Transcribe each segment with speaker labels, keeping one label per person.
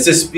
Speaker 1: SSP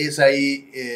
Speaker 2: ASI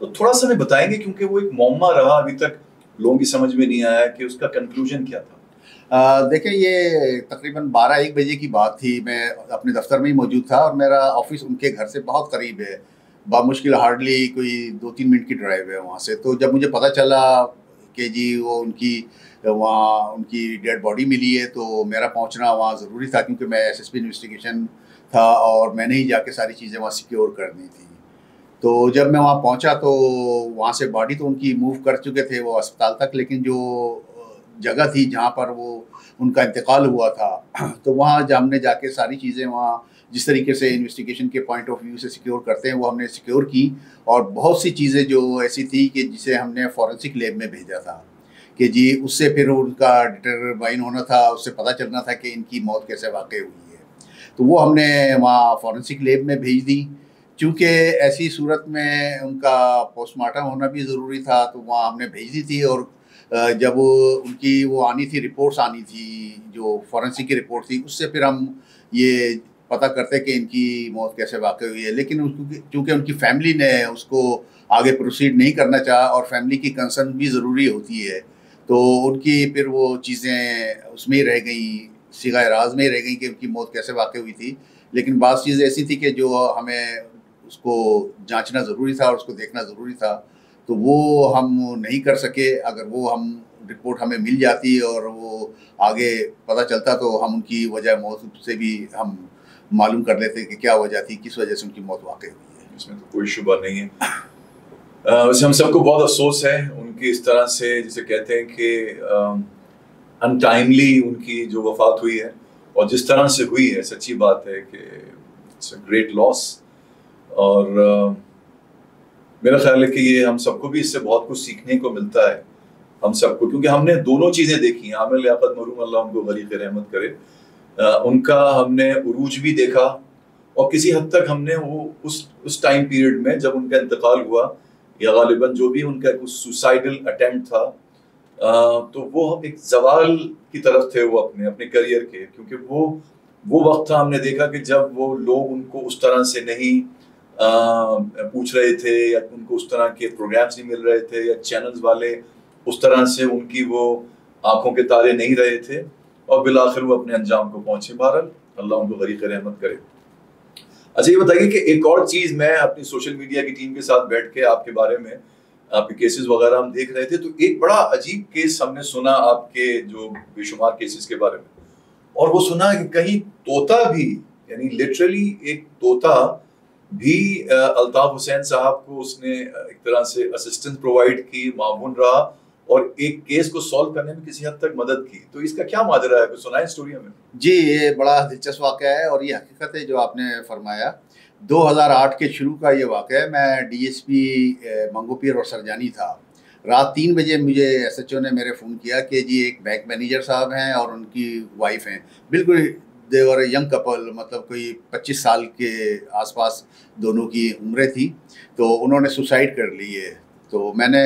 Speaker 1: تو تھوڑا سا ہمیں بتائیں گے کیونکہ وہ ایک معمہ رہا ابھی تک لوگوں کی سمجھ میں نہیں آیا کہ اس کا کنکلوژن کیا تھا.
Speaker 2: دیکھیں یہ تقریباً 12-1 بجے کی بات تھی. میں اپنے دفتر میں ہی موجود تھا اور میرا آفس ان کے گھر سے بہت قریب ہے, بامشکل ہارڈلی کوئی 2-3 منٹ کی ڈرائیو ہے وہاں سے. تو جب مجھے پتہ چلا کہ جی وہ وہاں ان کی ڈیڈ باڈی ملی ہے تو میرا پہنچنا وہاں ضروری تھا, کیونکہ میں SSP انویسٹیگیشن تھا اور میں نے ہی جا کے ساری چیزیں وہاں سیکیور کرنی تھی. تو جب میں وہاں پہنچا تو وہاں سے باڈی تو ان کی موو کر چکے تھے وہ اسپتال تک, لیکن جو جگہ تھی جہاں پر وہ ان کا انتقال ہوا تھا تو وہاں جب ہم نے جا کے ساری چیزیں وہاں جس طریقے سے انویسٹیگیشن کے پوائنٹ آف ویو سے سیکیور کرتے ہیں وہ ہم نے سیکیور کی. اور بہت سی چیزیں جو ایسی تھی کہ جسے ہم نے فورنسک لیب میں بھیجا تھا کہ جی اس سے پھر ان کا ڈٹرمائن ہونا تھا, اس سے پتہ چلنا تھا کہ ان کی موت کیسے واقع ہوئی ہے. تو وہ ہم نے وہاں فورنسک لیب میں بھیج دی. چونکہ ایسی صورت میں ان کا پوسٹ مارٹم ہونا بھی ضروری تھا تو وہاں ہم نے بھیج دی تھی. اور جب ان کی وہ آنی تھی, رپورٹس آنی تھی جو فورنسک کی رپورٹ تھی, اس سے پھر ہم یہ پتہ کرتے کہ ان کی موت کیسے واقع ہوئی ہے. لیکن چونکہ ان کی فیملی نے اس کو آگے پروسیڈ نہیں کرنا چاہا اور فیملی کی کنسرن بھی ضروری ہوتی ہے, تو ان کی پھر وہ چیزیں اس میں ہی رہ گئیں, صیغہ راز میں ہی رہ گئیں کہ ان کی موت کیسے واقع ہوئی تھی. لیکن بعض چیزیں ایسی تھی کہ جو ہمیں اس کو جانچنا ضروری تھا اور اس کو دیکھنا ضروری تھا, تو وہ ہم نہیں کر سکے. اگر وہ رپورٹ ہمیں مل جاتی اور وہ آگے پتہ چلتا تو ہم ان کی وجہ موت سے بھی ہم معلوم کر لیتے کہ کیا وجہ تھی, کس وجہ سے ان کی موت واقع ہوئی ہے.
Speaker 1: اس میں تو کوئی شبہ نہیں ہے. ویسے ہم سب کو بہت افسوس ہے ان کی اس طرح سے, جسے کہتے ہیں کہ ان ٹائملی ان کی جو وفات ہوئی ہے اور جس طرح سے ہوئی ہے, سچی بات ہے کہ اٹس اے گریٹ لاس. اور میرا خیال ہے کہ یہ ہم سب کو بھی اس سے بہت کچھ سیکھنے کو ملتا ہے, ہم سب کو, کیونکہ ہم نے دونوں چیزیں دیکھی ہیں. عامر لیاقت مرحوم اللہ ان کو غریق رحمت کرے, ان کا ہم نے عروج بھی دیکھا اور کسی حد تک ہم نے وہ اس ٹائم پیریڈ میں جب ان کا انتقال ہوا یا غالباً جو بھی ان کا کچھ سوسائڈل اٹیمپٹ تھا, تو وہ ایک زوال کی طرف تھے وہ اپنے کریئر کے, کیونکہ وہ وقت تھا ہم نے دیکھا کہ جب وہ لوگ ان کو اس طرح سے نہیں پوچھ رہے تھے یا ان کو اس طرح کے پروگرامز نہیں مل رہے تھے یا چینلز والے اس طرح سے ان کی وہ آنکھوں کے تارے نہیں رہے تھے, اور بالآخر وہ اپنے انجام کو پہنچے. بہرحال اللہ ان کو غریق رحمت کرے. اچھا یہ بتائیے کہ ایک اور چیز, میں اپنی سوشل میڈیا کی ٹیم کے ساتھ بیٹھ کے آپ کے بارے میں آپ کے کیسز وغیرہ ہم دیکھ رہے تھے, تو ایک بڑا عجیب کیس ہم نے سنا آپ کے جو بے شمار کیسز کے بارے میں, اور وہ سنا کہ کہیں طوطا بھی, یعنی لٹرلی ایک طوطا بھی الطاف حسین صاحب کو اس نے ایک طرح سے اسسٹنس پرووائڈ کی, معاون رہا اور ایک کیس کو سولو کرنے میں کسی حد تک مدد کی. تو اس کا کیا ماجرا ہے, کچھ سنائیں اسٹوری ہمیں.
Speaker 2: جی یہ بڑا دلچسپ واقعہ ہے اور یہ حقیقت ہے جو آپ نے فرمایا. 2008 کے شروع کا یہ واقعہ ہے. میں DSP منگو پیر اور سرجانی تھا. رات 3 بجے مجھے SHO نے میرے فون کیا کہ جی ایک بینک مینیجر صاحب ہیں اور ان کی وائف ہیں, بالکل دیور ینگ کپل, مطلب کوئی 25 سال کے آس پاس دونوں کی عمریں تھی, تو انہوں نے سوسائڈ کر لی ہے. تو میں نے,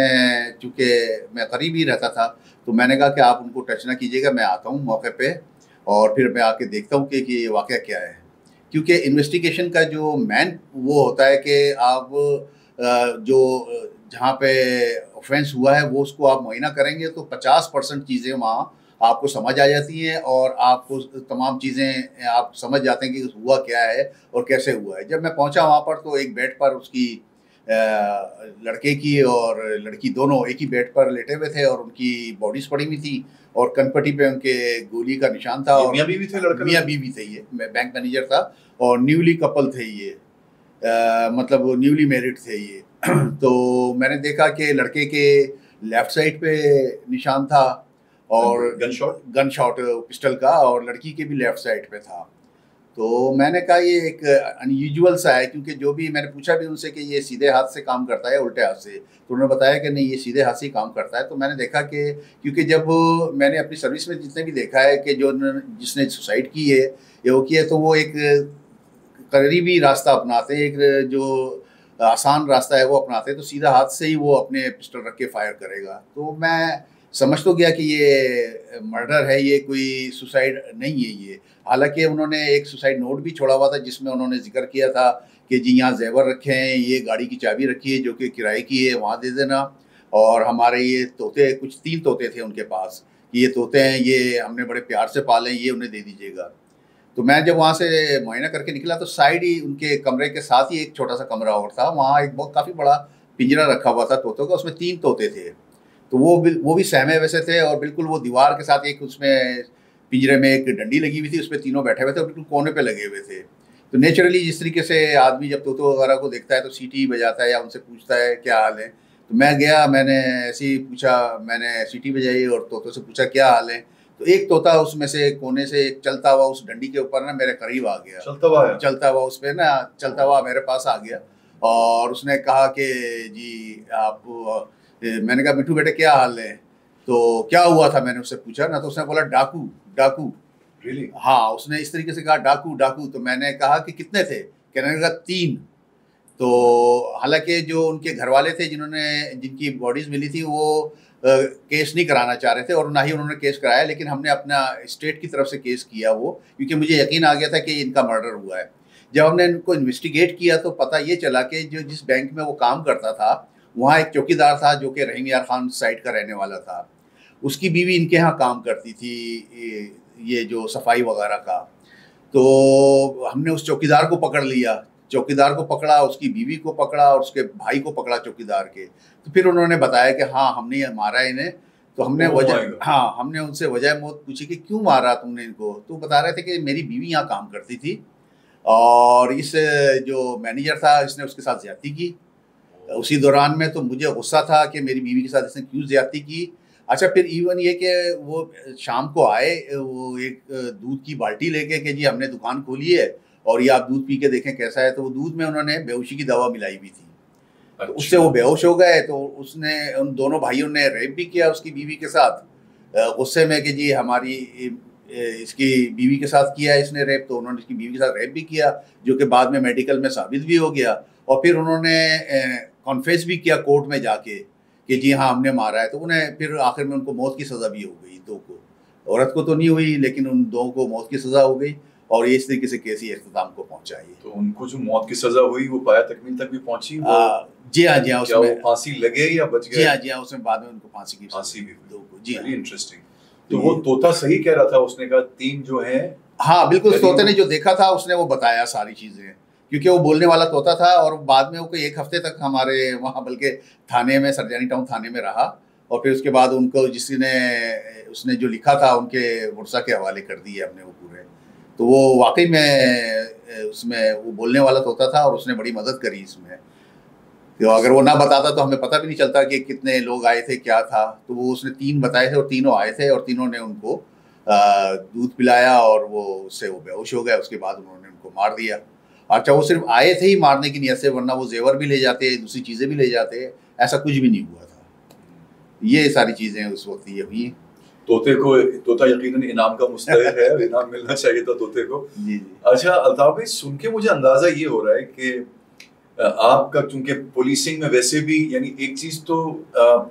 Speaker 2: چونکہ میں قریب ہی رہتا تھا, تو میں نے کہا کہ آپ ان کو ٹچ نہ کیجیے گا, میں آتا ہوں موقع پہ اور پھر میں آ کے دیکھتا ہوں کہ یہ واقعہ کیا ہے. کیونکہ انویسٹیگیشن کا جو مین وہ ہوتا ہے کہ آپ جو جہاں پہ آفینس ہوا ہے وہ اس کو آپ معائنہ کریں گے تو 50% چیزیں وہاں آپ کو سمجھ آ جاتی ہیں اور آپ کو تمام چیزیں آپ سمجھ جاتے ہیں کہ ہوا کیا ہے اور کیسے ہوا ہے. جب میں پہنچا وہاں پر تو ایک بیڈ پر اس کی لڑکے کی اور لڑکی دونوں ایک ہی بیڈ پر لیٹے ہوئے تھے اور ان کی باڈیز پڑی ہوئی تھی اور کنپٹی پہ ان کے گولی کا نشان تھا. اور
Speaker 1: میاں بیوی تھے, لڑکا
Speaker 2: میاں بیوی تھے, یہ بینک مینیجر تھا اور نیولی کپل تھے یہ, مطلب نیولی میرڈ تھے یہ. تو میں نے دیکھا کہ لڑکے کے لیفٹ سائڈ پہ نشان تھا اور گن شاٹ پسٹل کا, اور لڑکی کے بھی لیفٹ سائڈ پہ تھا. تو میں نے کہا یہ ایک انیوژول سا ہے, کیونکہ جو بھی میں نے پوچھا بھی ان سے کہ یہ سیدھے ہاتھ سے کام کرتا ہے الٹے ہاتھ سے, تو انہوں نے بتایا کہ نہیں یہ سیدھے ہاتھ سے ہی کام کرتا ہے. تو میں نے دیکھا کہ کیونکہ جب میں نے اپنی سروس میں جتنے بھی دیکھا ہے کہ جس نے سوسائڈ کی ہے یا وہ کیا ہے تو وہ ایک قریبی راستہ اپناتے ہیں, ایک جو آسان راستہ ہے وہ اپناتے ہیں, تو سیدھا ہاتھ سے ہی وہ اپنے پسٹل رکھ کے فائر کرے گا. تو میں سمجھ تو گیا کہ یہ مرڈر ہے, یہ کوئی سوسائڈ نہیں ہے یہ. حالانکہ انہوں نے ایک سوسائڈ نوٹ بھی چھوڑا ہوا تھا جس میں انہوں نے ذکر کیا تھا کہ جی یہاں زیور رکھے ہیں, یہ گاڑی کی چابی رکھی ہے جو کہ کرائے کی ہے, وہاں دے دینا, اور ہمارے یہ طوطے, کچھ 3 طوطے تھے ان کے پاس, کہ یہ طوطے ہیں, یہ ہم نے بڑے پیار سے پالے, یہ انہیں دے دیجیے گا. تو میں جب وہاں سے معائنہ کر کے نکلا تو سائڈ ہی ان کے کمرے کے ساتھ ہی ایک چھوٹا سا کمرہ اور تھا, وہاں ایک بہت کافی بڑا پنجرا رکھا ہوا تھا طوطوں کا, اس میں 3 طوطے تھے. تو وہ بھی سہمے ویسے تھے, اور بالکل وہ دیوار کے ساتھ ایک اس میں پنجرے میں ایک ڈنڈی لگی ہوئی تھی, اس پہ تینوں بیٹھے ہوئے تھے اور بالکل کونے پہ لگے ہوئے تھے. تو نیچرلی جس طریقے سے آدمی جب طوطوں وغیرہ کو دیکھتا ہے تو سیٹی بجاتا ہے یا ان سے پوچھتا ہے کیا حال ہے. تو میں گیا, میں نے ایسے ہی پوچھا, میں نے سیٹی بجائی اور طوطوں سے پوچھا کیا حال ہے. تو ایک طوطا اس میں سے کونے سے ایک چلتا ہوا اس ڈنڈی کے اوپر نا میرے قریب آ گیا, چلتا ہوا اس پہ نا, چلتا ہوا میرے پاس آ گیا, اور اس نے کہا کہ جی آپ, میں نے کہا مٹھو بیٹے کیا حال ہے, تو کیا ہوا تھا, میں نے اس سے پوچھا نا, تو اس نے بولا ڈاکو ڈاکو. ہاں, اس نے اس طریقے سے کہا ڈاکو ڈاکو. تو میں نے کہا کہ کتنے تھے, کہنے لگا 3. تو حالانکہ جو ان کے گھر والے تھے جن کی باڈیز ملی تھی وہ کیس نہیں کرانا چاہ رہے تھے, اور نہ ہی انہوں نے کیس کرایا, لیکن ہم نے اپنا اسٹیٹ کی طرف سے کیس کیا وہ, کیونکہ مجھے یقین آ گیا تھا کہ ان کا مرڈر ہوا ہے. جب ہم نے ان کو انویسٹیگیٹ کیا تو پتہ یہ چلا کہ جس بینک میں وہ کام کرتا تھا وہاں ایک چوکیدار تھا جو کہ رحیم یار خان سائٹ کا رہنے والا تھا, اس کی بیوی ان کے ہاں کام کرتی تھی یہ جو صفائی وغیرہ کا. تو ہم نے اس چوکیدار کو پکڑ لیا, چوکیدار کو پکڑا, اس کی بیوی کو پکڑا, اور اس کے بھائی کو پکڑا چوکیدار کے. تو پھر انہوں نے بتایا کہ ہاں ہم نے مارا انہیں. تو ہم نے ہم نے ان سے وجہ موت پوچھی کہ کیوں مارا تم نے ان کو. تو بتا رہے تھے کہ میری بیوی یہاں کام کرتی تھی, اور اس جو مینیجر تھا اس نے اس کے ساتھ زیادتی کی اسی دوران میں. تو مجھے غصہ تھا کہ میری بیوی کے ساتھ اس نے کیوں زیادتی کی. اچھا, پھر ایون یہ کہ وہ شام کو آئے, وہ ایک دودھ کی بالٹی لے کے کہ جی ہم نے دکان کھولی ہے اور یہ آپ دودھ پی کے دیکھیں کیسا ہے. تو وہ دودھ میں انہوں نے بے ہوشی کی دوا ملائی ہوئی تھی, تو اس سے وہ بے ہوش ہو گئے. تو اس نے ان دونوں بھائیوں نے ریپ بھی کیا اس کی بیوی کے ساتھ, غصے میں کہ جی ہماری اس کی بیوی کے ساتھ کیا ہے اس نے ریپ. تو انہوں نے اس کی بیوی کے ساتھ ریپ بھی کیا, جو کہ بعد میں میڈیکل میں ثابت بھی ہو گیا. اور پھر انہوں نے کنفیس بھی کیا کورٹ میں جا کے کہ جی ہاں ہم نے مارا ہے. تو انہیں پھر آخر میں ان کو موت کی سزا بھی ہو گئی, 2 کو, عورت کو تو نہیں ہوئی لیکن ان 2 کو موت کی سزا ہو گئی, اور یہ اس طریقے سے کیس اختتام کو پہنچا.
Speaker 1: تو ان کو جو موت کی سزا ہوئی وہ پایا تکمیل تک بھی پہنچی؟
Speaker 2: جی ہاں, جی ہاں, اس میں
Speaker 1: پھانسی لگے یا بچ گئے؟
Speaker 2: جی ہاں, جی ہاں, اس میں بعد میں ان کو پھانسی بھی 2 کو. جی ہاں,
Speaker 1: انٹرسٹنگ. تو وہ طوطا صحیح کہہ رہا تھا, اس نے کہا 3 جو ہیں.
Speaker 2: ہاں بالکل, اس طوطے نے جو دیکھا تھا اس نے وہ بتایا ساری چیزیں, کیونکہ وہ بولنے والا طوطا تھا. اور بعد میں وہ کوئی 1 ہفتے تک ہمارے وہاں بلکہ تھانے میں, سرجانی ٹاؤن تھانے میں رہا, اور پھر اس کے بعد ان کو اس نے جو لکھا تھا ان کے ورثہ کے حوالے کر دیے ہم نے وہ پورے. تو وہ واقعی میں اس میں وہ بولنے والا طوطا تھا, اور اس نے بڑی مدد کری اس میں. تو اگر وہ نہ بتاتا تو ہمیں پتہ بھی نہیں چلتا کہ کتنے لوگ آئے تھے کیا تھا. تو وہ اس نے 3 بتائے تھے, اور تینوں آئے تھے, اور تینوں نے ان کو دودھ پلایا, اور وہ اس سے وہ بے ہوش ہو گیا. اس کے بعد انہوں نے ان کو مار دیا. اچھا, وہ صرف آئے تھے ہی مارنے کی نیت سے, ورنہ وہ زیور بھی لے جاتے, دوسری چیزیں بھی لے جاتے, ایسا کچھ بھی نہیں ہوا تھا. یہ ساری چیزیں اس وقت یہ ہوئی.
Speaker 1: طوطا یقیناً انعام کا مستحق ہے, انعام ملنا چاہیے تھا طوطے کو.
Speaker 2: جی.
Speaker 1: اچھا الطاف بھائی, سن کے مجھے اندازہ یہ ہو رہا ہے کہ آپ کا, چونکہ پولیسنگ میں ویسے بھی یعنی ایک چیز تو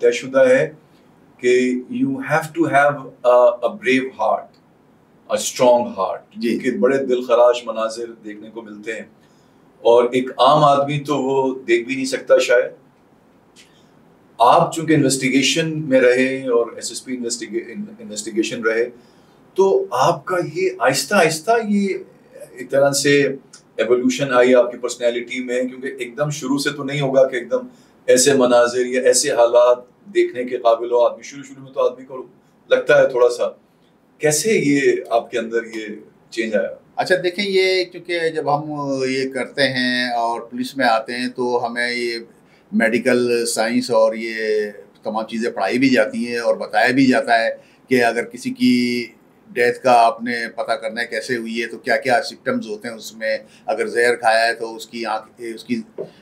Speaker 1: طے شدہ ہے کہ you have to have a brave heart, a strong heart, کیونکہ بڑے دل خراش مناظر دیکھنے کو ملتے ہیں, اور ایک عام آدمی تو وہ دیکھ بھی نہیں سکتا شاید. آپ چونکہ انویسٹیگیشن میں رہے اور ایس ایس پی انویسٹیگیشن رہے, تو آپ کا یہ آہستہ آہستہ یہ ایک طرح سے ایولیوشن آئی آپ کی پرسنالٹی میں, کیونکہ ایک دم شروع سے تو نہیں ہوگا کہ ایک دم ایسے مناظر یا ایسے حالات دیکھنے کے قابل ہو آدمی. شروع میں تو آدمی کو لگتا ہے تھوڑا سا. کیسے یہ آپ کے اندر یہ چینج آیا؟
Speaker 2: اچھا دیکھیں, یہ چونکہ جب ہم یہ کرتے ہیں اور پولیس میں آتے ہیں تو ہمیں یہ میڈیکل سائنس اور یہ تمام چیزیں پڑھائی بھی جاتی ہیں, اور بتایا بھی جاتا ہے کہ اگر کسی کی ڈیتھ کا آپ نے پتہ کرنا ہے کیسے ہوئی ہے تو کیا کیا سمپٹمز ہوتے ہیں اس میں. اگر زہر کھایا ہے تو اس کی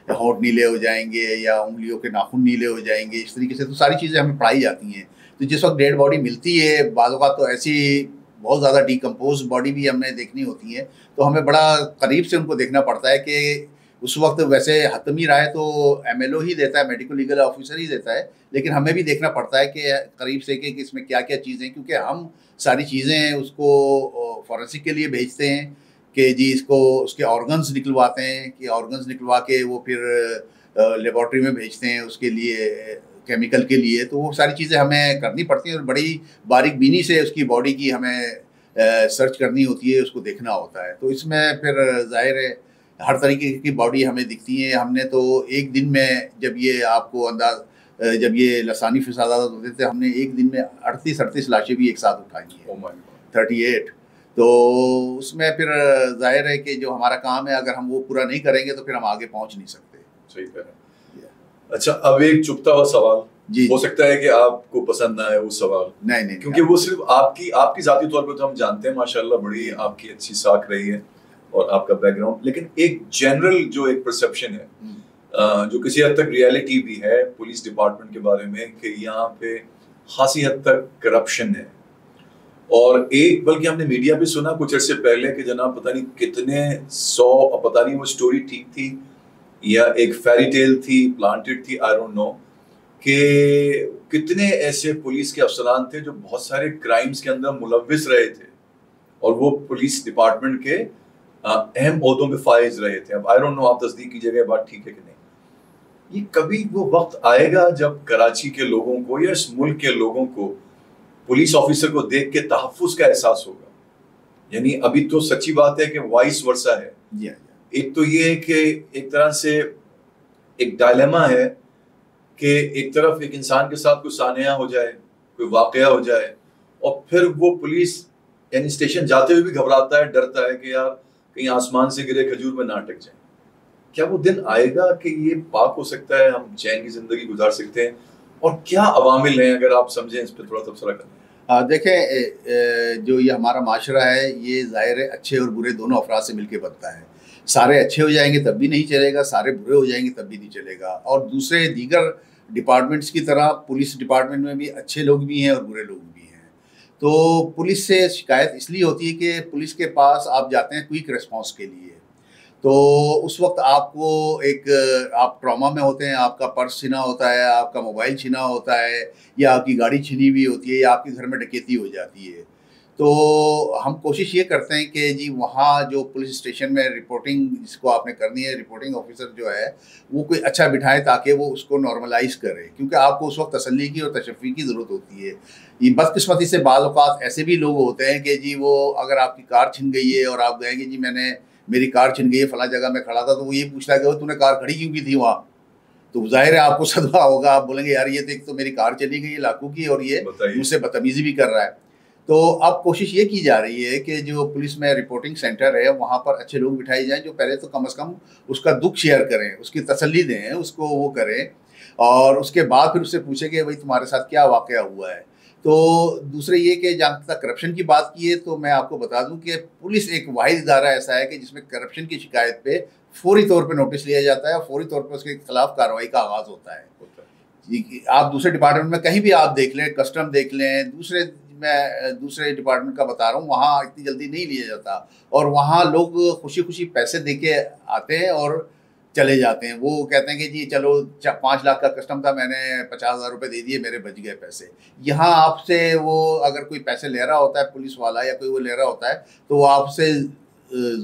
Speaker 2: ہونٹ نیلے ہو جائیں گے, یا انگلیوں کے ناخن نیلے ہو جائیں گے, اس طریقے سے. تو ساری چیزیں ہمیں پڑھائی جاتی ہیں. تو جس وقت ڈیڈ باڈی ملتی ہے, بعض اوقات تو ایسی بہت زیادہ ڈیکمپوز باڈی بھی ہمیں دیکھنی ہوتی ہے, تو ہمیں بڑا قریب سے ان کو دیکھنا پڑتا ہے. کہ اس وقت ویسے حتمی رائے تو ایم ایل او ہی دیتا ہے, میڈیکل لیگل آفیسر ہی دیتا ہے, لیکن ہمیں بھی دیکھنا پڑتا ہے کہ قریب سے کہ اس میں کیا کیا چیزیں, کیونکہ ہم ساری چیزیں اس کو فورینسک کے لیے بھیجتے ہیں کہ جی اس کو اس کے آرگنز نکلواتے ہیں، کہ آرگنز نکلوا کے وہ پھر لیبارٹری میں بھیجتے ہیں اس کے لیے کیمیکل کے لیے. تو وہ ساری چیزیں ہمیں کرنی پڑتی ہیں اور بڑی باریک بینی سے اس کی باڈی کی ہمیں سرچ کرنی ہوتی ہے، اس کو دیکھنا ہوتا ہے. تو اس میں پھر ظاہر ہے ہر طریقے کی باڈی ہمیں دکھتی ہیں. ہم نے تو ایک دن میں جب یہ آپ کو جب یہ لسانی فسادات ہوتے تھے، ہم نے ایک دن میں 38 لاشیں بھی ایک ساتھ اٹھائی ہیں. 38. تو اس میں پھر ظاہر ہے کہ جو ہمارا کام ہے اگر ہم وہ پورا نہیں کریں گے تو پھر ہم آگے پہنچ نہیں سکتے.
Speaker 1: صحیح کہہ رہے ہیں. اچھا اب ایک چپتا ہوا سوال،
Speaker 2: جی
Speaker 1: ہو سکتا ہے کہ آپ کو پسند نہ آئے وہ سوال.
Speaker 2: نہیں
Speaker 1: کیونکہ وہ صرف آپ کی ذاتی طور پہ تو ہم جانتے ہیں ماشاءاللہ بڑی آپ کی اچھی ساکھ رہی ہے اور آپ کا بیک گراؤنڈ، لیکن ایک جنرل جو ایک پرسیپشن ہے جو کسی حد تک ریئلٹی بھی ہے پولیس ڈپارٹمنٹ کے بارے میں کہ یہاں پہ خاصی حد تک کرپشن ہے. اور ایک بلکہ ہم نے میڈیا پہ سنا کچھ عرصے پہلے کہ جناب پتہ نہیں کتنے 100، پتہ نہیں وہ سٹوری ٹھیک تھی یا ایک فیری ٹیل تھی، پلانٹڈ تھی، آئی ڈونٹ نو، کہ کتنے ایسے پولیس کے افسران تھے جو بہت سارے کرائمز کے اندر ملوث رہے تھے اور وہ پولیس ڈپارٹمنٹ کے اہم عہدوں پہ فائز رہے تھے. اب آئی ڈونٹ نو آپ تصدیق کیجیے گا بات ٹھیک ہے کہ نہیں. یہ کبھی وہ وقت آئے گا جب کراچی کے لوگوں کو یا اس ملک کے لوگوں کو پولیس آفیسر کو دیکھ کے تحفظ کا احساس ہوگا؟ یعنی ابھی تو سچی بات ہے کہ وائس ورثہ ہے. ایک تو یہ ہے کہ ایک طرح سے ایک ڈائلیما ہے کہ ایک طرف ایک انسان کے ساتھ کوئی سانحہ ہو جائے، کوئی واقعہ ہو جائے، اور پھر وہ پولیس یعنی اسٹیشن جاتے ہوئے بھی گھبراتا ہے، ڈرتا ہے کہ یار کہیں آسمان سے گرے کھجور میں نہ اٹک جائیں. کیا وہ دن آئے گا کہ یہ پاک ہو سکتا ہے، ہم چین کی زندگی گزار سکتے ہیں؟ اور کیا عوامل ہیں اگر آپ سمجھیں اس پہ تھوڑا تبصرہ کریں.
Speaker 2: دیکھیں جو یہ ہمارا معاشرہ ہے یہ ظاہر ہے اچھے اور برے دونوں افراد سے مل کے بنتا ہے. سارے اچھے ہو جائیں گے تب بھی نہیں چلے گا، سارے برے ہو جائیں گے تب بھی نہیں چلے گا. اور دوسرے دیگر ڈپارٹمنٹس کی طرح پولیس ڈپارٹمنٹ میں بھی اچھے لوگ بھی ہیں اور برے لوگ بھی ہیں. تو پولیس سے شکایت اس لیے ہوتی ہے کہ پولیس کے پاس آپ جاتے ہیں کوئک ریسپانس کے لیے. تو اس وقت آپ کو آپ ٹراما میں ہوتے ہیں، آپ کا پرس چھنا ہوتا ہے، آپ کا موبائل چھنا ہوتا ہے، یا آپ کی گاڑی چھنی ہوئی ہوتی ہے، یا آپ کے گھر میں ڈکیتی ہو جاتی ہے. تو ہم کوشش یہ کرتے ہیں کہ جی وہاں جو پولیس اسٹیشن میں رپورٹنگ جس کو آپ نے کرنی ہے، رپورٹنگ آفیسر جو ہے وہ کوئی اچھا بٹھائے تاکہ وہ اس کو نارملائز کرے، کیونکہ آپ کو اس وقت تسلی کی اور تشفی کی ضرورت ہوتی ہے. یہ بدقسمتی سے بعض اوقات ایسے بھی لوگ ہوتے ہیں کہ جی وہ اگر آپ کی کار چھن گئی ہے اور آپ کہیں گے جی میری کار چھن گئی ہے فلاں جگہ میں کھڑا تھا، تو وہ یہ پوچھتا ہے کہ تو نے کار کھڑی کیوں کی تھی وہاں؟ تو ظاہر ہے آپ کو صدمہ ہوگا، آپ بولیں گے یار یہ تو ایک تو میری کار چلی گئی ہے لاکھوں کی اور یہ مجھ سے بدتمیزی بھی کر رہا ہے. تو اب کوشش یہ کی جا رہی ہے کہ جو پولیس میں رپورٹنگ سینٹر ہے وہاں پر اچھے لوگ بٹھائے جائیں جو پہلے تو کم از کم اس کا دکھ شیئر کریں، اس کی تسلی دیں، اس کو وہ کریں، اور اس کے بعد پھر اس سے پوچھیں کہ بھائی تمہارے ساتھ کیا واقعہ ہوا ہے. تو دوسرے یہ کہ جہاں تک کرپشن کی بات کی ہے تو میں آپ کو بتا دوں کہ پولیس ایک واحد ادارہ ایسا ہے کہ جس میں کرپشن کی شکایت پہ فوری طور پہ نوٹس لیا جاتا ہے اور فوری طور پہ اس کے خلاف کارروائی کا آغاز ہوتا ہے. آپ دوسرے ڈپارٹمنٹ میں کہیں بھی آپ دیکھ لیں، کسٹم دیکھ لیں، دوسرے ڈپارٹمنٹ کا بتا رہا ہوں، وہاں اتنی جلدی نہیں لیا جاتا اور وہاں لوگ خوشی خوشی پیسے دے کے آتے ہیں اور چلے جاتے ہیں. وہ کہتے ہیں کہ جی چلو 5 لاکھ کا کسٹم تھا، میں نے 50,000 روپے دے دیے، میرے بچ گئے پیسے. یہاں آپ سے وہ اگر کوئی پیسے لے رہا ہوتا ہے پولیس والا یا کوئی وہ لے رہا ہوتا ہے تو وہ آپ سے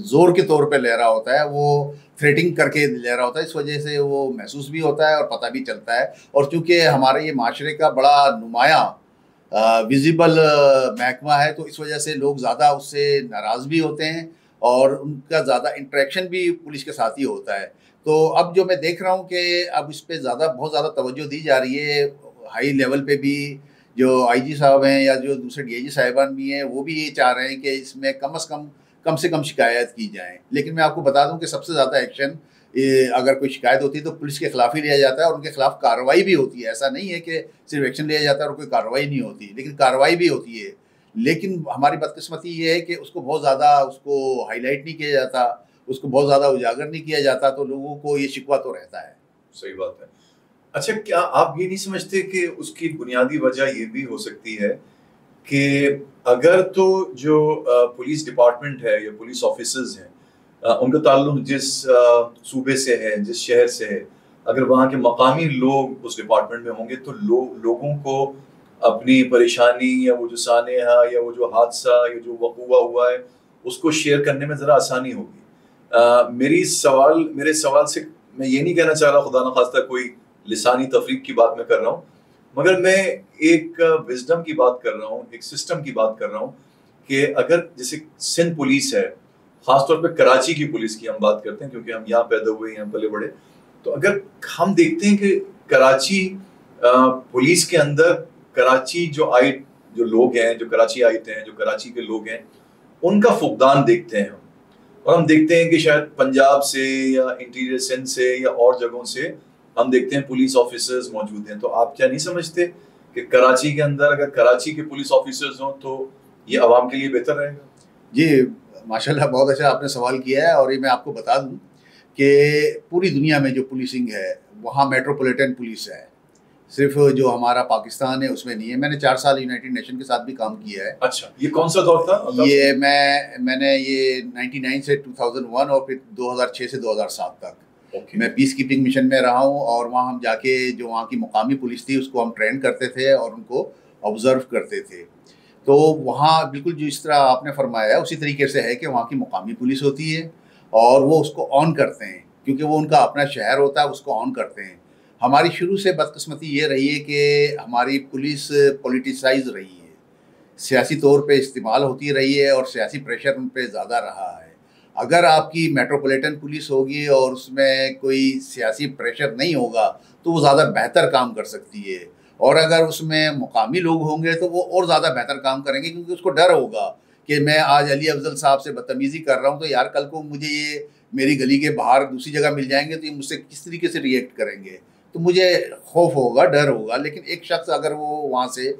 Speaker 2: زور کے طور پہ لے رہا ہوتا ہے، وہ تھریٹنگ کر کے لے رہا ہوتا ہے. اس وجہ سے وہ محسوس بھی ہوتا ہے اور پتہ بھی چلتا ہے. اور چونکہ ہمارے یہ معاشرے کا بڑا نمایاں ویزیبل محکمہ ہے تو اس وجہ سے لوگ زیادہ اس سے ناراض بھی ہوتے ہیں اور ان کا زیادہ انٹریکشن بھی پولیس کے ساتھ ہی ہوتا ہے. تو اب جو میں دیکھ رہا ہوں کہ اب اس پہ بہت زیادہ توجہ دی جا رہی ہے ہائی لیول پہ بھی. جو آئی جی صاحب ہیں یا جو دوسرے ڈی آئی جی صاحبان بھی ہیں وہ بھی یہ چاہ رہے ہیں کہ اس میں کم سے کم شکایت کی جائیں. لیکن میں آپ کو بتا دوں کہ سب سے زیادہ ایکشن اگر کوئی شکایت ہوتی ہے تو پولیس کے خلاف ہی لیا جاتا ہے اور ان کے خلاف کارروائی بھی ہوتی ہے. ایسا نہیں ہے کہ صرف ایکشن لیا جاتا ہے اور کوئی کارروائی نہیں ہوتی، لیکن کارروائی بھی ہوتی ہے. لیکن ہماری بدقسمتی یہ ہے کہ اس کو بہت زیادہ اس کو ہائی لائٹ نہیں کیا جاتا، اس کو بہت زیادہ اجاگر نہیں کیا جاتا، تو لوگوں کو یہ شکوہ تو رہتا ہے.
Speaker 1: صحیح بات ہے. اچھا کیا آپ یہ نہیں سمجھتے کہ اس کی بنیادی وجہ یہ بھی ہو سکتی ہے کہ اگر تو جو پولیس ڈپارٹمنٹ ہے یا پولیس آفیسرز ہیں ان کا تعلق جس صوبے سے ہے، جس شہر سے ہے، اگر وہاں کے مقامی لوگ اس ڈپارٹمنٹ میں ہوں گے تو لوگوں کو اپنی پریشانی یا وہ جو سانحہ یا وہ جو حادثہ یا جو وقوع ہوا ہے اس کو شیئر کرنے میں ذرا آسانی ہوگی. میرے سوال سے میں یہ نہیں کہنا چاہ رہا خدا نخواستہ کوئی لسانی تفریق کی بات میں کر رہا ہوں, مگر میں ایک وزڈم کی بات کر رہا ہوں, ایک سسٹم کی بات کر رہا ہوں کہ اگر جیسے سندھ پولیس ہے, خاص طور پہ کراچی کی پولیس کی ہم بات کرتے ہیں کیونکہ ہم یہاں پیدا ہوئے, یہاں پلے بڑے, تو اگر ہم دیکھتے ہیں کہ کراچی پولیس کے اندر کراچی جو لوگ ہیں, جو کراچی آئے ہیں, جو کراچی کے لوگ ہیں, ان کا فقدان دیکھتے ہیں, اور ہم دیکھتے ہیں کہ شاید پنجاب سے یا انٹیریئر سندھ سے یا اور جگہوں سے ہم دیکھتے ہیں پولیس آفیسرز موجود ہیں. تو آپ کیا نہیں سمجھتے کہ کراچی کے اندر اگر کراچی کے پولیس آفیسرز ہوں تو یہ عوام کے لیے بہتر رہے گا؟
Speaker 2: جی ماشاءاللہ بہت اچھا آپ نے سوال کیا ہے, اور یہ میں آپ کو بتا دوں کہ پوری دنیا میں جو پولیسنگ ہے وہاں میٹروپولیٹن پولیس ہے, صرف جو ہمارا پاکستان ہے اس میں نہیں ہے. میں نے 4 سال یونائٹڈ نیشن کے ساتھ بھی کام کیا ہے.
Speaker 1: اچھا, یہ کون سا دور تھا؟
Speaker 2: یہ میں نے یہ 99 سے 2001 اور پھر 2006 سے 2007 تک میں پیس کیپنگ مشن میں رہا ہوں, اور وہاں ہم جا کے جو وہاں کی مقامی پولیس تھی اس کو ہم ٹرین کرتے تھے اور ان کو آبزرو کرتے تھے. تو وہاں بالکل جو اس طرح آپ نے فرمایا ہے اسی طریقے سے ہے کہ وہاں کی مقامی پولیس ہوتی ہے اور وہ اس کو آن کرتے ہیں, کیونکہ وہ ان کا اپنا شہر ہوتا ہے, اس کو آن کرتے ہیں. ہماری شروع سے بدقسمتی یہ رہی ہے کہ ہماری پولیس پولیٹیسائز رہی ہے, سیاسی طور پہ استعمال ہوتی رہی ہے اور سیاسی پریشر ان پہ زیادہ رہا ہے. اگر آپ کی میٹروپولیٹن پولیس ہوگی اور اس میں کوئی سیاسی پریشر نہیں ہوگا تو وہ زیادہ بہتر کام کر سکتی ہے, اور اگر اس میں مقامی لوگ ہوں گے تو وہ اور زیادہ بہتر کام کریں گے, کیونکہ اس کو ڈر ہوگا کہ میں آج علی افضل صاحب سے بدتمیزی کر رہا ہوں تو یار کل کو مجھے یہ میری گلی کے باہر دوسری جگہ مل جائیں گے تو یہ مجھ سے کس طریقے سے ریئیکٹ کریں گے, تو مجھے خوف ہوگا, ڈر ہوگا. لیکن ایک شخص اگر وہ وہاں سے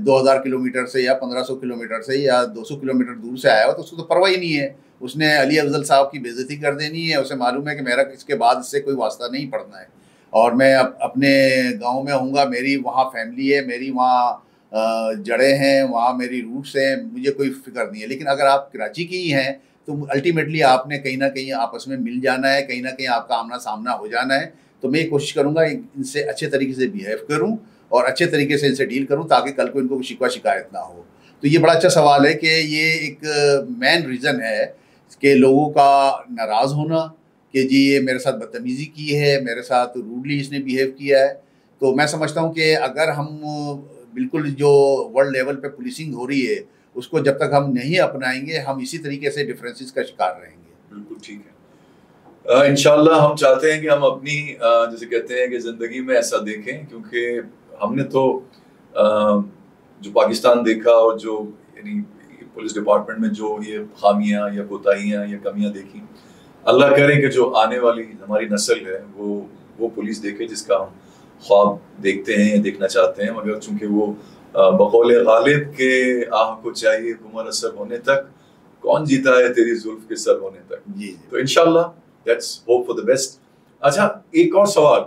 Speaker 2: 2000 کلومیٹر سے یا 1500 کلومیٹر سے یا 200 کلومیٹر دور سے آیا ہو تو اس کو تو پرواہ ہی نہیں ہے, اس نے علی افضل صاحب کی بے عزتی کر دینی ہے. اسے معلوم ہے کہ میرا اس کے بعد اس سے کوئی واسطہ نہیں پڑنا ہے, اور میں اپنے گاؤں میں ہوں گا, میری وہاں فیملی ہے, میری وہاں جڑیں ہیں, وہاں میری روٹس ہیں, مجھے کوئی فکر نہیں ہے. لیکن اگر آپ کراچی کی ہی ہیں تو الٹیمیٹلی آپ نے کہیں نہ کہیں آپس میں مل جانا ہے, کہیں نہ کہیں آپ کا آمنا سامنا ہو جانا ہے. تو میں یہ کوشش کروں گا ان سے اچھے طریقے سے بیہیو کروں اور اچھے طریقے سے ان سے ڈیل کروں تاکہ کل کو ان کو شکوہ شکایت نہ ہو. تو یہ بڑا اچھا سوال ہے کہ یہ ایک مین ریزن ہے کہ لوگوں کا ناراض ہونا کہ جی یہ میرے ساتھ بدتمیزی کی ہے, میرے ساتھ روڈلی اس نے بیہیو کیا ہے. تو میں سمجھتا ہوں کہ اگر ہم بالکل جو ورلڈ لیول پہ پولیسنگ ہو رہی ہے اس کو جب تک ہم نہیں اپنائیں گے ہم اسی طریقے سے ڈفرینسز کا شکار رہیں گے.
Speaker 1: بالکل ٹھیک ہے. انشاءاللہ ہم چاہتے ہیں کہ ہم اپنی جیسے کہتے ہیں کہ زندگی میں ایسا دیکھیں, کیونکہ ہم نے تو جو پاکستان دیکھا اور جو یعنی پولیس ڈپارٹمنٹ میں جو یہ خامیاں یا کوتاہیاں یا کمیاں دیکھی, اللہ کرے کہ جو آنے والی ہماری نسل ہے وہ پولیس دیکھے جس کا ہم خواب دیکھتے ہیں یا دیکھنا چاہتے ہیں. مگر چونکہ وہ بقول غالب کے آہ کو چاہیے عمر اثر ہونے تک, کون جیتا ہے تیری زلف کے سر ہونے تک.
Speaker 2: جی
Speaker 1: تو انشاءاللہ let's hope for the best. اچھا ایک اور سوال,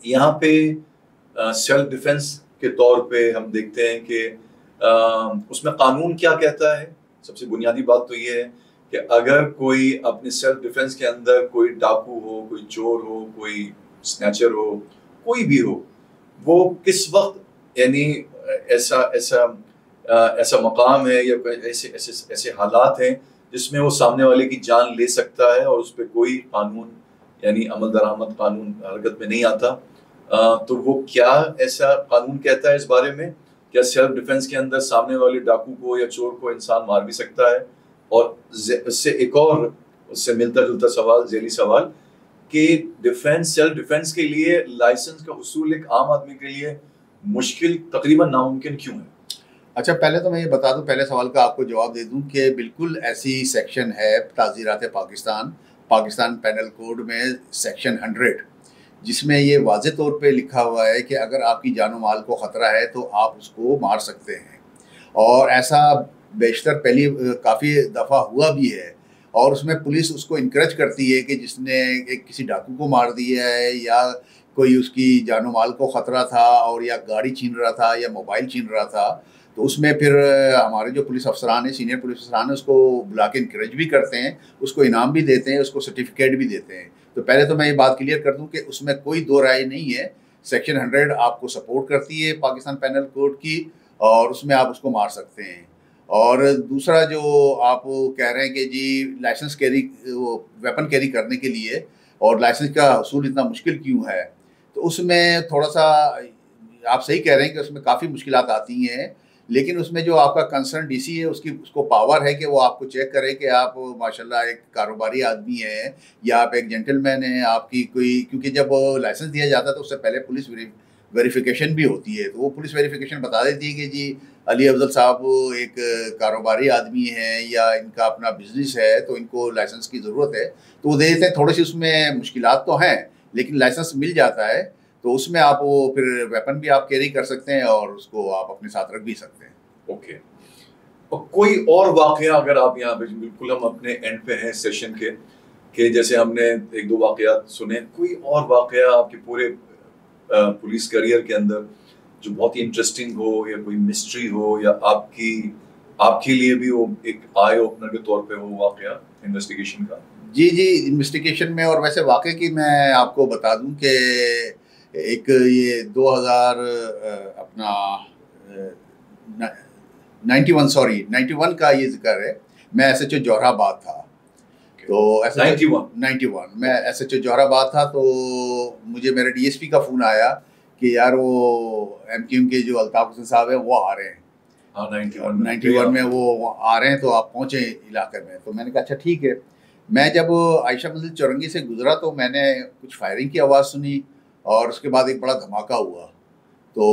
Speaker 1: یہاں پہ سیلف ڈیفenس کے طور پہ ہم دیکھتے ہیں کہ اس میں قانون کیا کہتا ہے. سب سے بنیادی بات تو یہ ہے کہ اگر کوئی اپنے سیلف ڈیفenس کے اندر کوئی ڈاکو ہو, کوئی چور ہو, کوئی سنیچر ہو, کوئی بھی ہو, وہ کس وقت یعنی ایسا مقام ہے یا ایسے حالات ہیں جس میں وہ سامنے والے کی جان لے سکتا ہے اور اس پہ کوئی قانون یعنی عمل درآمد قانون حرکت میں نہیں آتا. تو وہ کیا ایسا قانون کہتا ہے اس بارے میں, کیا سیلف ڈیفenس کے اندر سامنے والے ڈاکو کو یا چور کو انسان مار بھی سکتا ہے؟ اور اس سے ایک اور اس سے ملتا جلتا سوال, ذیلی سوال, کہ سیلف ڈیفenس کے لیے لائسنس کا حصول ایک عام آدمی کے لیے مشکل تقریباً ناممکن کیوں ہے؟
Speaker 2: اچھا پہلے تو میں یہ بتا دوں, پہلے سوال کا آپ کو جواب دے دوں کہ بالکل ایسی سیکشن ہے تعزیرات پاکستان پینل کوڈ میں سیکشن 100 جس میں یہ واضح طور پہ لکھا ہوا ہے کہ اگر آپ کی جان و مال کو خطرہ ہے تو آپ اس کو مار سکتے ہیں. اور ایسا بیشتر پہلی کافی دفعہ ہوا بھی ہے, اور اس میں پولیس اس کو انکریج کرتی ہے کہ جس نے کسی ڈاکو کو مار دیا ہے یا کوئی اس کی جان و مال کو خطرہ تھا اور یا گاڑی چھین رہا تھا یا موبائل چھین رہا تھا, تو اس میں پھر ہمارے جو پولیس افسران ہیں, سینئر پولیس افسران ہیں, اس کو بلا کے انکریج بھی کرتے ہیں, اس کو انعام بھی دیتے ہیں, اس کو سرٹیفکیٹ بھی دیتے ہیں. تو پہلے تو میں یہ بات کلیئر کر دوں کہ اس میں کوئی دو رائے نہیں ہے. سیکشن 100 آپ کو سپورٹ کرتی ہے پاکستان پینل کوڈ کی, اور اس میں آپ اس کو مار سکتے ہیں. اور دوسرا جو آپ کہہ رہے ہیں کہ جی لائسنس کیری ویپن کیری کرنے کے لیے اور لائسنس کا حصول اتنا مشکل کیوں ہے، تو اس میں تھوڑا سا آپ صحیح کہہ رہے ہیں کہ اس میں کافی مشکلات آتی ہیں، لیکن اس میں جو آپ کا کنسرن ڈی سی ہے اس کو پاور ہے کہ وہ آپ کو چیک کرے کہ آپ ماشاءاللہ ایک کاروباری آدمی ہیں یا آپ ایک جینٹل مین ہیں، آپ کی کوئی، کیونکہ جب لائسنس دیا جاتا ہے تو اس سے پہلے پولیس ویریفیکیشن بھی ہوتی ہے، تو وہ پولیس ویریفیکیشن بتا دیتی ہے کہ جی علی افضل صاحب ایک کاروباری آدمی ہیں یا ان کا اپنا بزنس ہے تو ان کو لائسنس کی ضرورت ہے، تو وہ دے دیتے ہیں۔ تھوڑی سی اس میں مشکلات تو ہیں لیکن لائسنس مل جاتا ہے، تو اس میں آپ وہ پھر ویپن بھی آپ کیری کر سکتے ہیں اور اس کو آپ اپنے ساتھ رکھ بھی سکتے ہیں۔
Speaker 1: اوکے، کوئی اور واقعہ اگر آپ یہاں پہ، بالکل ہم اپنے اینڈ پہ ہیں سیشن کے، کہ جیسے ہم نے ایک دو واقعات سنے، کوئی اور واقعہ آپ کے پورے پولیس کیریئر کے اندر جو بہت ہی انٹرسٹنگ ہو یا کوئی مسٹری ہو یا آپ کے لیے بھی وہ ایک آئی اوپنر کے طور پہ ہو واقعہ انویسٹیگیشن کا؟
Speaker 2: جی انویسٹیگیشن میں، اور ویسے واقعے کی میں آپ کو بتا دوں کہ ایک یہ 91 کا یہ ذکر ہے، میں ایس ایچ او جوہر آباد تھا، تو 91 میں ایس ایچ او جوہر آباد تھا، تو مجھے میرے ڈی ایس پی کا فون آیا کہ یار وہ ایم کیو ایم کے جو الطاف حسین صاحب ہیں وہ آ رہے ہیں 91 میں، وہ آ رہے ہیں تو آپ پہنچیں علاقے میں۔ تو میں نے کہا اچھا ٹھیک ہے۔ میں جب عائشہ منزل چورنگی سے گزرا تو میں نے کچھ فائرنگ کی آواز سنی اور اس کے بعد ایک بڑا دھماکہ ہوا، تو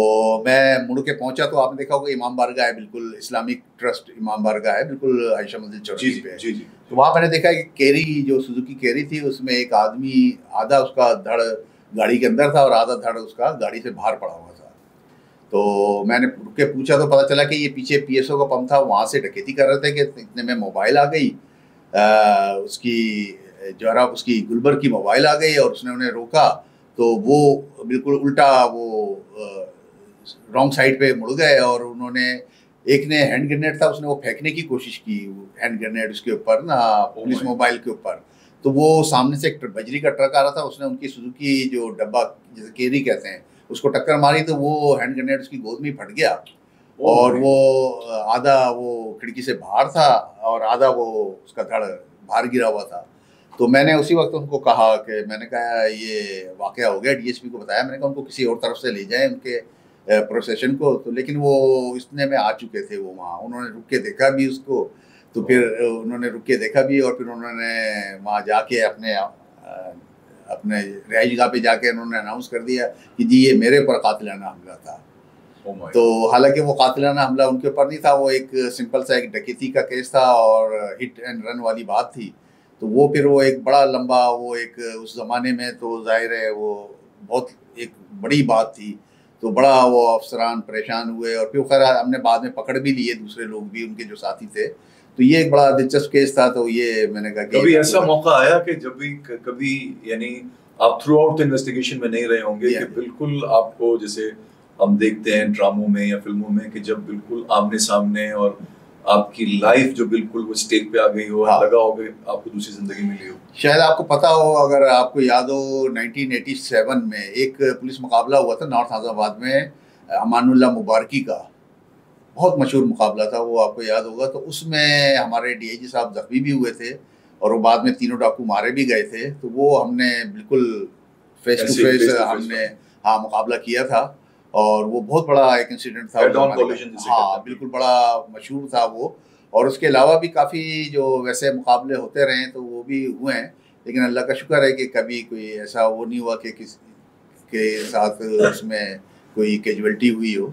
Speaker 2: میں مڑ کے پہنچا تو آپ نے دیکھا ہوگا امام بارگاہ ہے، بالکل اسلامک ٹرسٹ امام بارگاہ ہے، بالکل عائشہ منزل چورنگی پہ۔ تو وہاں میں نے دیکھا کہ کیری جو سوزوکی کیری تھی اس میں ایک آدمی آدھا اس کا دھڑ گاڑی کے اندر تھا اور آدھا دھڑ اس کا گاڑی سے باہر پڑا ہوا تھا۔ تو میں نے رک کے پوچھا تو پتہ چلا کہ یہ پیچھے پی ایس او کا پمپ تھا، وہاں سے ڈکیتی کر رہے تھے کہ اتنے میں موبائل آ گئی، اس کی جوراب اس کی گلبر کی موبائل آ گئی اور اس نے انہیں روکا، تو وہ بالکل الٹا وہ رانگ سائڈ پہ مڑ گئے اور انہوں نے، ایک نے ہینڈ گرینیڈ تھا اس نے وہ پھینکنے کی کوشش کی، ہینڈ گرینیڈ اس کے اوپر نا پولیس موبائل کے اوپر، تو وہ سامنے سے ایک بجری کا ٹرک آ رہا تھا، اس نے ان کی سوزوکی جو ڈبہ جیسے کیری کہتے ہیں اس کو ٹکر ماری، تو وہ ہینڈ گرینیڈ اس کی گود میں پھٹ گیا اور وہ آدھا وہ کھڑکی سے باہر تھا اور آدھا وہ اس کا دھڑ باہر گرا ہوا تھا۔ تو میں نے اسی وقت ان کو کہا کہ میں نے کہا یہ واقعہ ہو گیا، ڈی ایس پی کو بتایا، میں نے کہا ان کو کسی اور طرف سے لے جائیں ان کے پروسیشن کو، تو لیکن وہ اتنے میں آ چکے تھے، وہ وہاں انہوں نے رک کے دیکھا بھی اس کو، تو پھر انہوں نے رک کے دیکھا بھی اور پھر انہوں نے وہاں جا کے اپنے رہائش گاہ پہ جا کے انہوں نے اناؤنس کر دیا کہ جی یہ میرے اوپر قاتلانہ حملہ تھا۔ تو حالانکہ وہ قاتلانہ حملہ ان کے اوپر نہیں تھا، وہ ایک سمپل سا ایک ڈکیتی کا کیس تھا اور ہٹ اینڈ رن والی بات تھی، تو وہ پھر وہ ایک بڑا لمبا، وہ ایک اس زمانے میں تو ظاہر ہے وہ بہت ایک بڑی بات تھی، تو بڑا وہ افسران پریشان ہوئے اور پھر خیر ہم نے بعد میں پکڑ بھی لیے دوسرے لوگ بھی ان کے جو ساتھی تھے، تو یہ ایک بڑا دلچسپ کیس تھا۔ تو یہ میں نے کہا کہ
Speaker 1: کبھی ایسا موقع آیا کہ جب بھی کبھی یعنی آپ تھرو آؤٹ انویسٹیگیشن میں نہیں رہے ہوں گے کہ بالکل آپ کو جیسے ہم دیکھتے ہیں ڈراموں میں یا فلموں میں کہ جب بالکل آمنے سامنے اور آپ کی لائف جو بالکل وہ اسٹیج پہ آ گئی ہو، لگا ہو کہ آپ کو دوسری زندگی ملی ہو؟
Speaker 2: شاید آپ کو پتا ہو، اگر آپ کو یاد ہو 1987 میں ایک پولیس مقابلہ ہوا تھا نارتھ اعظم آباد میں امان اللہ مبارکی کا، بہت مشہور مقابلہ تھا، وہ آپ کو یاد ہوگا۔ تو اس میں ہمارے ڈی آئی جی صاحب زخمی بھی ہوئے تھے اور وہ بعد میں تینوں ڈاکو مارے بھی گئے تھے، تو وہ ہم نے بالکل فیس ٹو فیس ہم نے مقابلہ کیا تھا اور وہ بہت بڑا ایک انسیڈنٹ تھا، ہاں بالکل بڑا مشہور تھا وہ۔ اور اس کے علاوہ بھی کافی جو ویسے مقابلے ہوتے رہے ہیں تو وہ بھی ہوئے ہیں، لیکن اللہ کا شکر ہے کہ کبھی کوئی ایسا وہ نہیں ہوا کہ کسی کے ساتھ اس میں کوئی کیجویلٹی ہوئی ہو،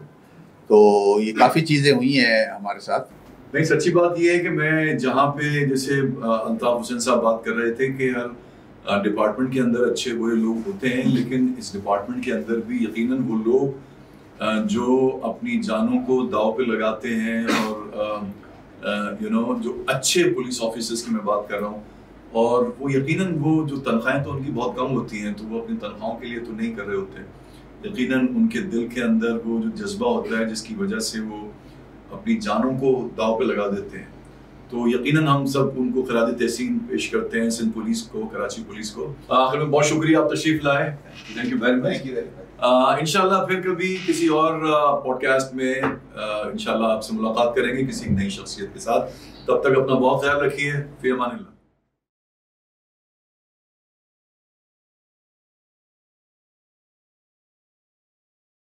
Speaker 2: تو یہ کافی چیزیں ہوئی ہیں ہمارے ساتھ۔
Speaker 1: نہیں، سچی بات یہ ہے کہ میں جہاں پہ جیسے الطاف حسین صاحب بات کر رہے تھے کہ ہر ڈپارٹمنٹ کے اندر اچھے برے لوگ ہوتے ہیں، لیکن اس ڈپارٹمنٹ کے اندر بھی یقیناً وہ لوگ جو اپنی جانوں کو داؤ پہ لگاتے ہیں اور جو اچھے پولیس آفیسرز کی میں بات کر رہا ہوں، اور وہ یقیناً وہ جو تنخواہیں تو ان کی بہت کم ہوتی ہیں تو وہ اپنی تنخواہوں کے لیے تو نہیں کر رہے ہوتے، یقیناً ان کے دل کے اندر وہ جو جذبہ ہوتا ہے جس کی وجہ سے وہ اپنی جانوں کو داؤ پہ لگا دیتے ہیں۔ تو یقیناً ہم سب ان کو خراج تحسین پیش کرتے ہیں، سندھ پولیس کو، کراچی پولیس کو۔ آخر میں بہت شکریہ آپ تشریف لائے، تھینک یو ویری مچ۔ انشاءاللہ پھر کبھی کسی اور پوڈ کاسٹ میں انشاءاللہ آپ سے ملاقات کریں گے کسی نئی شخصیت کے ساتھ. تب تک اپنا بہت خیال رکھیے. فی امان اللہ.